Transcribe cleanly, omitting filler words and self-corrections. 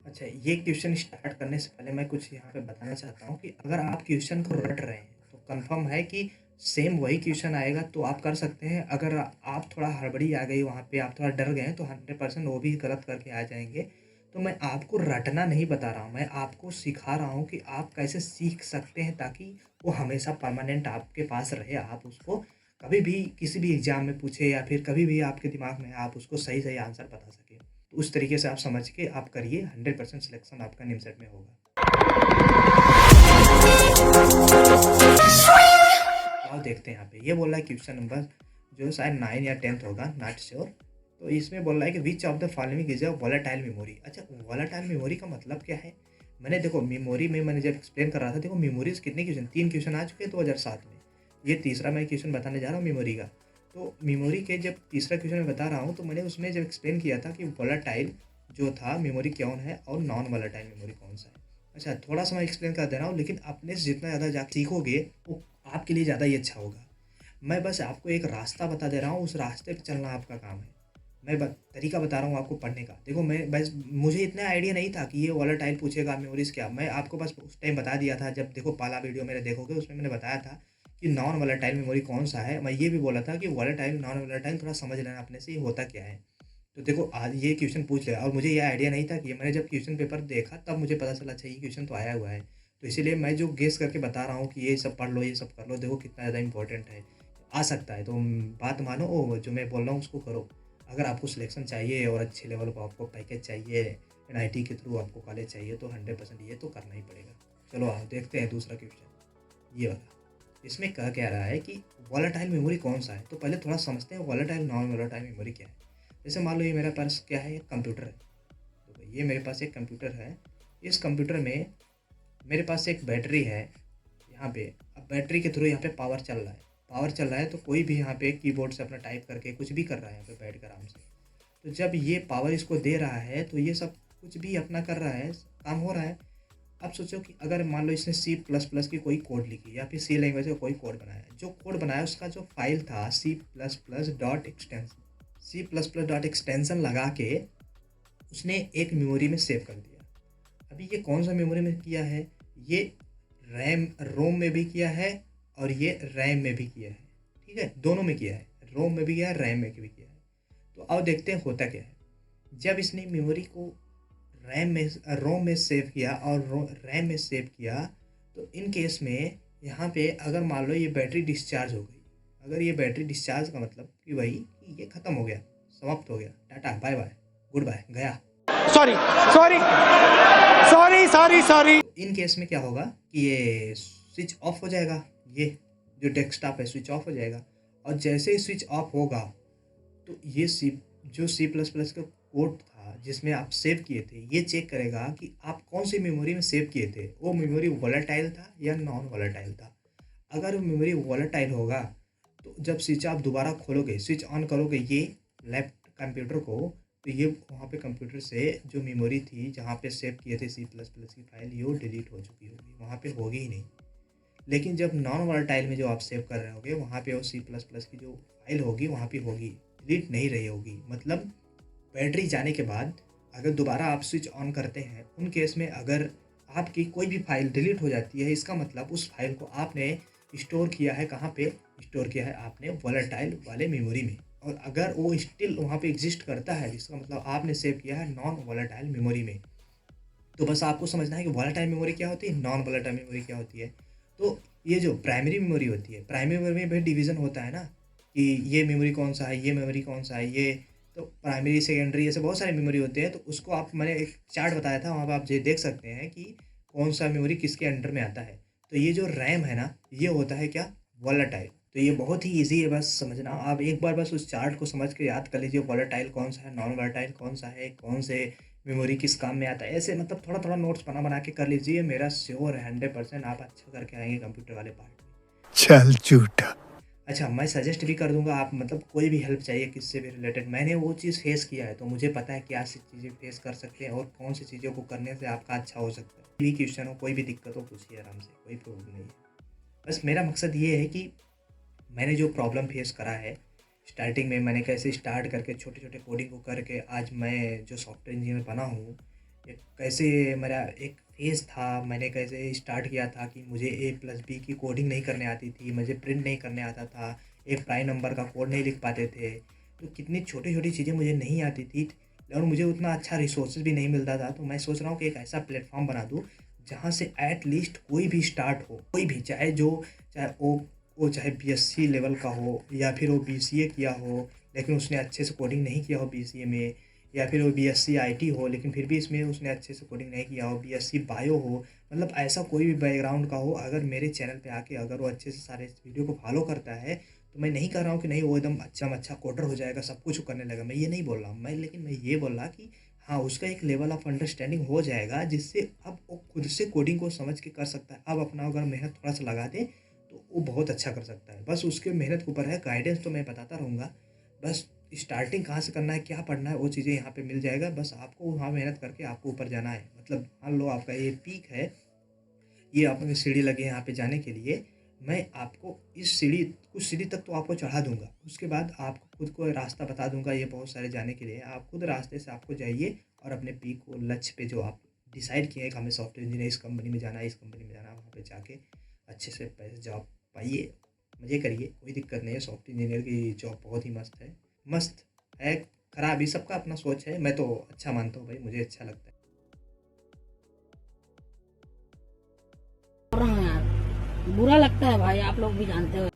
अच्छा, ये question start करने से पहले मैं कुछ यहाँ पे बताना चाहता हूँ कि अगर आप क्वेश्चन को रट रहे हैं, तो कन्फर्म है कि सेम वही क्वेश्चन आएगा तो आप कर सकते हैं। अगर आप थोड़ा हड़बड़ी आ गई वहाँ पे, आप थोड़ा डर गए हैं, तो 100% वो भी गलत करके आ जाएँगे। तो मैं आपको रटना नहीं बता रहा हूँ, मैं आपको सिखा रहा हूँ कि आप कैसे सीख सकते हैं ताकि वो हमेशा परमानेंट आपके पास रहे। आप उसको कभी भी किसी भी एग्ज़ाम में पूछे या फिर कभी भी आपके दिमाग में आप उसको सही-सही आंसर बता सकें। तो उस तरीके से आप समझ के आप करिए, 100% सिलेक्शन आपका निमसेट में होगा। आओ देखते हैं यहाँ पे, ये बोल रहा है क्वेश्चन नंबर जो शायद 9 या 10th होगा, नॉट श्योर। तो इसमें बोल रहा है कि which of the following is a volatile memory. अच्छा, वोलेटाइल मेमोरी का मतलब क्या है? मैंने देखो मेमोरी में मैंने जब एक्सप्लेन कर रहा था, देखो मेमोरीज कितने क्वेश्चन, 3 क्वेश्चन आ चुके हैं 2007 में। ये तीसरा मैं क्वेश्चन बताने जा रहा हूँ मेमोरी का। तो मेमोरी के जब तीसरा क्वेश्चन मैं बता रहा हूँ, तो मैंने उसमें जब एक्सप्लेन किया था कि वोलेटाइल जो था मेमोरी कौन है और नॉन वोलेटाइल मेमोरी कौन सा है। अच्छा, थोड़ा सा मैं एक्सप्लेन कर दे रहा हूँ, लेकिन अपने से जितना ज़्यादा जा सीखोगे वो आपके लिए ज़्यादा ही अच्छा होगा। मैं बस आपको एक रास्ता बता दे रहा हूँ, उस रास्ते पे चलना आपका काम है। मैं तरीका बता रहा हूँ आपको पढ़ने का। देखो मैं बस, मुझे इतना आइडिया नहीं था कि ये वोलेटाइल पूछेगा मेमोरीज क्या। मैं आपको बस उस टाइम बता दिया था, जब देखो पहला वीडियो मेरे देखोगे उसमें मैंने बताया था कि नॉन वोलेटाइल मेमोरी कौन सा है। मैं ये भी बोला था कि वोलेटाइल नॉन वोलेटाइल थोड़ा समझ लेना अपने से, ये होता क्या है। तो देखो आज ये क्वेश्चन पूछ लिया और मुझे ये आइडिया नहीं था कि मैंने जब क्वेश्चन पेपर देखा तब मुझे पता चला, अच्छा ये क्वेश्चन तो आया हुआ है। तो इसीलिए मैं जो गेस करके बता रहा हूँ कि ये सब पढ़ लो, ये सब कर लो, देखो कितना ज़्यादा इंपॉर्टेंट है। आ सकता है तो बात मानो, जो मैं बोल रहा हूँ उसको करो। अगर आपको सिलेक्शन चाहिए और अच्छे लेवल का आपको पैकेज चाहिए, एनआईटी के थ्रू आपको कॉलेज चाहिए, तो 100% ये तो करना ही पड़ेगा। चलो आओ देखते हैं दूसरा क्वेश्चन, ये वाला। इसमें कह क्या रहा है कि वोलेटाइल मेमोरी कौन सा है। तो पहले थोड़ा समझते हैं वोलेटाइल नॉन वोलेटाइल मेमोरी क्या है। जैसे मान लो ये मेरे पास क्या है, एक कंप्यूटर है। तो ये मेरे पास एक कंप्यूटर है। इस कंप्यूटर में मेरे पास एक बैटरी है यहाँ पे। अब बैटरी के थ्रू यहाँ पे पावर चल रहा है। पावर चल रहा है तो कोई भी यहाँ पे कीबोर्ड से अपना टाइप करके कुछ भी कर रहा है यहाँ पे बैठ कर आराम से। तो जब ये पावर इसको दे रहा है तो ये सब कुछ भी अपना कर रहा है, काम हो रहा है। अब सोचो कि अगर मान लो इसने सी प्लस प्लस की कोई कोड लिखी या फिर सी लैंग्वेज का कोई कोड बनाया, जो कोड बनाया उसका जो फाइल था C plus plus dot extension लगा के उसने एक मेमोरी में सेव कर दिया। अभी ये कौन सा मेमोरी में किया है? ये रैम रोम में भी किया है और ये रैम में भी किया है। ठीक है, दोनों में किया है, रोम में भी किया है, रैम में भी किया है। तो अब देखते हैं होता क्या है। जब इसने मेमोरी को रैम में रोम में सेव किया और रैम में सेव किया, तो इन केस में यहाँ पे अगर मान लो ये बैटरी डिस्चार्ज हो गई, अगर ये बैटरी डिस्चार्ज का मतलब कि भाई कि ये ख़त्म हो गया, समाप्त हो गया, tata bye bye good bye गया। Sorry sorry sorry sorry sorry. In case में क्या होगा कि ये स्विच ऑफ हो जाएगा, ये जो डेस्कटॉप है स्विच ऑफ हो जाएगा। और जैसे ही स्विच ऑफ होगा तो ये सी प्लस प्लस का कोड था जिसमें आप सेव किए थे, ये चेक करेगा कि आप कौन सी मेमोरी में सेव किए थे, वो मेमोरी वोलेटाइल था या नॉन वोलेटाइल था। अगर मेमोरी वोलेटाइल होगा तो जब स्विच आप दोबारा खोलोगे, स्विच ऑन करोगे ये लैपटॉप कंप्यूटर को, तो ये वहाँ पे कंप्यूटर से जो मेमोरी थी जहाँ पे सेव किए थे सी प्लस प्लस की फाइल, ये वो डिलीट हो चुकी होगी, वहाँ पे होगी ही नहीं। लेकिन जब नॉन वोलेटाइल में जो आप सेव कर रहे होगे वहाँ पे वो सी प्लस प्लस की जो फाइल होगी वहाँ पे होगी, डिलीट नहीं रही होगी। मतलब बैटरी जाने के बाद अगर दोबारा आप स्विच ऑन करते हैं, उन केस में अगर आपकी कोई भी फाइल डिलीट हो जाती है, इसका मतलब उस फाइल को आपने स्टोर किया है कहाँ पे? स्टोर किया है आपने वोलेटाइल वाले मेमोरी में। और अगर वो स्टिल वहाँ पे एग्जिस्ट करता है, इसका मतलब आपने सेव किया है नॉन वोलेटाइल मेमोरी में। तो बस आपको समझना है कि वोलेटाइल मेमोरी क्या होती है, नॉन वोलेटाइल मेमोरी क्या होती है। तो ये जो प्राइमरी मेमोरी होती है, प्राइमरी मेमोरी में भी डिवीज़न होता है ना कि ये मेमोरी कौन सा है, ये मेमोरी कौन सा है, ये तो प्राइमरी सेकेंडरी ऐसे बहुत सारे मेमोरी होते हैं। तो उसको आप, मैंने एक चार्ट बताया था वहाँ पर आप ये देख सकते हैं कि कौन सा मेमोरी किसके अंडर में आता है। तो ये जो रैम है ना, ये होता है क्या? वोलेटाइल। तो ये बहुत ही ईजी है, बस समझना। आप एक बार बस उस चार्ट को समझ के याद कर लीजिए, वोलेटाइल कौन सा है, नॉन वोलेटाइल कौन सा है, कौन से मेमोरी किस काम में आता है। ऐसे मतलब थोड़ा थोड़ा नोट्स बना बना के कर लीजिए। मेरा श्योर है 100% आप अच्छा करके आएंगे कंप्यूटर वाले पार्ट में। चल झूठा। अच्छा, मैं सजेस्ट भी कर दूंगा, आप मतलब कोई भी हेल्प चाहिए किससे भी रिलेटेड, मैंने वो चीज़ फेस किया है तो मुझे पता है क्या सी चीज़ें फेस कर सकते हैं और कौन सी चीज़ों को करने से आपका अच्छा हो सकता है। कोई भी क्वेश्चन हो, कोई भी दिक्कत हो, पूछिए आराम से, कोई प्रॉब्लम नहीं है। बस मेरा मकसद ये है कि मैंने जो प्रॉब्लम फेस करा है स्टार्टिंग में, मैंने कैसे स्टार्ट करके छोटे छोटे कोडिंग को करके आज मैं जो सॉफ्टवेयर इंजीनियर बना हूँ, कैसे मेरा एक फेज़ था, मैंने कैसे स्टार्ट किया था कि मुझे ए प्लस बी की कोडिंग नहीं करने आती थी, मुझे प्रिंट नहीं करने आता था, एक प्राइम नंबर का कोड नहीं लिख पाते थे। तो कितनी छोटी-छोटी चीज़ें मुझे नहीं आती थी और मुझे उतना अच्छा रिसोर्सेज़ भी नहीं मिलता था। तो मैं सोच रहा हूँ कि एक ऐसा प्लेटफ़ॉर्म बना दूँ, जहाँ से एट लीस्ट कोई भी स्टार्ट हो, कोई भी चाहे वो चाहे बीएससी लेवल का हो या फिर वो बीसीए किया हो, लेकिन उसने अच्छे से कोडिंग नहीं किया हो बीसीए में, या फिर वो बीएससी आईटी हो लेकिन फिर भी इसमें उसने अच्छे से कोडिंग नहीं किया हो, बीएससी बायो हो, मतलब ऐसा कोई भी बैकग्राउंड का हो, अगर मेरे चैनल पे आके अगर वो अच्छे से सारे वीडियो को फॉलो करता है, तो मैं नहीं कह रहा हूँ कि नहीं वो एकदम अच्छा कोडर हो जाएगा, सब कुछ करने लगा, मैं ये नहीं बोल रहा हूँ। लेकिन मैं ये बोल रहा कि हाँ, उसका एक लेवल ऑफ अंडरस्टैंडिंग हो जाएगा, जिससे अब वो खुद से कोडिंग को समझ के कर सकता है। अब अपना अगर मेहनत थोड़ा-सा लगा दे, तो वो बहुत अच्छा कर सकता है। बस उसके मेहनत के ऊपर है, गाइडेंस तो मैं बताता रहूँगा। बस स्टार्टिंग कहाँ से करना है, क्या पढ़ना है, वो चीज़ें यहाँ पे मिल जाएगा। बस आपको वहाँ मेहनत करके आपको ऊपर जाना है। मतलब मान लो आपका ये पीक है, ये आपकी सीढ़ी लगी है यहाँ पे जाने के लिए। मैं आपको इस सीढ़ी कुछ सीढ़ी तक तो आपको चढ़ा दूँगा। उसके बाद आपको खुद को रास्ता बता दूँगा ये बहुत सारे जाने के लिए। आप खुद रास्ते से आपको जाइए और अपने पीक को लक्ष्य पे जो आप डिसाइड किए हैं कि हमें सॉफ्टवेयर इंजीनियर इस कंपनी में जाना है, इस कंपनी में जाना है, वहाँ पे जाके अच्छे से पैसे जॉब पाइए, मज़े करिए, कोई दिक्कत नहीं है। सॉफ्टवेयर इंजीनियर की जॉब बहुत ही मस्त है। मस्त है, खराब भी, सबका अपना सोच है। मैं तो अच्छा मानता हूँ भाई, मुझे अच्छा लगता है। कर रहा हूँ यार, बुरा लगता है भाई, आप लोग भी जानते हो।